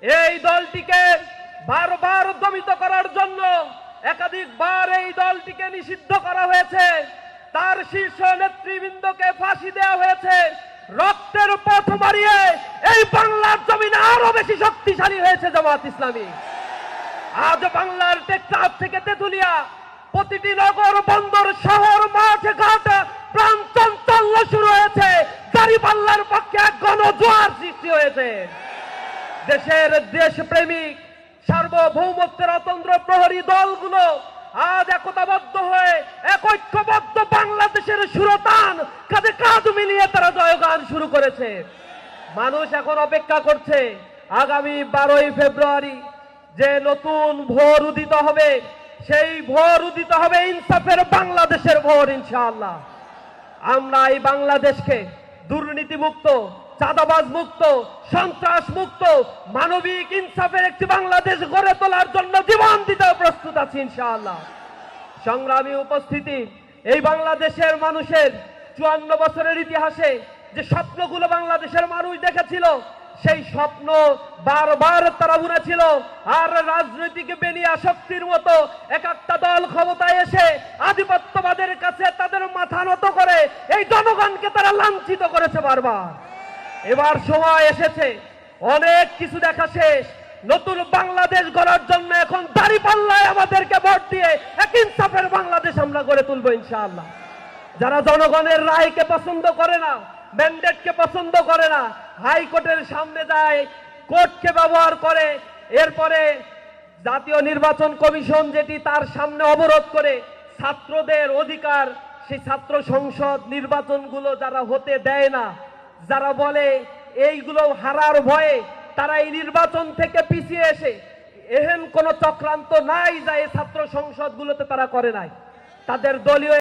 এই দলটিকে বারবার দমিত করার জন্য একাধিকবার এই দলটিকে নিষিদ্ধ করা হয়েছে। তার শীর্ষ নেতৃবৃন্দকে ফাঁসি দেওয়া হয়েছে। রক্তের পথ মারিয়ে এই বাংলার জমিনে আরো বেশি শক্তিশালী হয়েছে জামাত ইসলামী। আজ বাংলার টেকনাফ থেকে তেঁতুলিয়া প্রতিটি নগর, বন্দর, শহর, মাঠ, ঘাট প্রাণচাঞ্চল্য শুরু হয়েছে। দাঁড়িপাল্লার পক্ষে এক গণজোয়ার সৃষ্টি হয়েছে। দেশের দেশপ্রেমিক সার্বভৌমত্বের অতন্ত্র প্রহরী দলগুলো আজ একতাবদ্ধ হয়ে এক ঐক্যবদ্ধ বাংলাদেশের সুরতান কাঁধে কাঁধ মিলিয়ে তারা জয়গান শুরু করেছে। মানুষ এখন অপেক্ষা করছে আগামী 12ই ফেব্রুয়ারি যে নতুন ভোর উদিত হবে, সেই ভোর উদিত হবে ইনসাফের বাংলাদেশের ভোর ইনশাআল্লাহ। আমরা এই বাংলাদেশকে দুর্নীতি মুক্ত, চাঁদাবাজ মুক্ত, সন্ত্রাস মুক্ত, মানবিক ইনসাফের একটি বাংলাদেশ গড়ে তোলার জন্য জীবন দিতে প্রস্তুত আছি ইনশাআল্লাহ। সংগ্রামী উপস্থিতি, এই বাংলাদেশের মানুষের 54 বছরের ইতিহাসে যে স্বপ্নগুলো বাংলাদেশের মানুষ দেখেছিল, সেই স্বপ্ন বারবার তারা বুনেছিল। আর রাজনৈতিক বেনিয়া শক্তির মতো এক একটা দল ক্ষমতায় এসে আধিপত্যবাদের কাছে তাদের মাথা নত করে এই জনগণকে তারা লাঞ্ছিত করেছে বারবার। এবার সময় এসেছে, অনেক কিছু দেখা শেষ। নতুন বাংলাদেশ গড়ার জন্য এখন দাঁড়িপাল্লায় আমাদেরকে ভোট দিয়ে এক ইনসাফের বাংলাদেশ আমরা গড়ে তুলবো ইনশাআল্লাহ। যারা জনগণের রায়কে পছন্দ করে না, ম্যান্ডেটকে পছন্দ করে না, হাইকোর্টের সামনে যায়, কোর্টকে ব্যবহার করে, এরপরে জাতীয় নির্বাচন কমিশন যেটি তার সামনে অবরোধ করে ছাত্রদের অধিকার, সেই ছাত্র সংসদ নির্বাচনগুলো যারা হতে দেয় না, যারা বলে এইগুলো হারার ভয়ে তারা এই নির্বাচন থেকে পিছিয়ে এসে, এহেন কোন চক্রান্ত নাই যা এই ছাত্র সংসদগুলোতে তারা করে নাই। তাদের দলীয়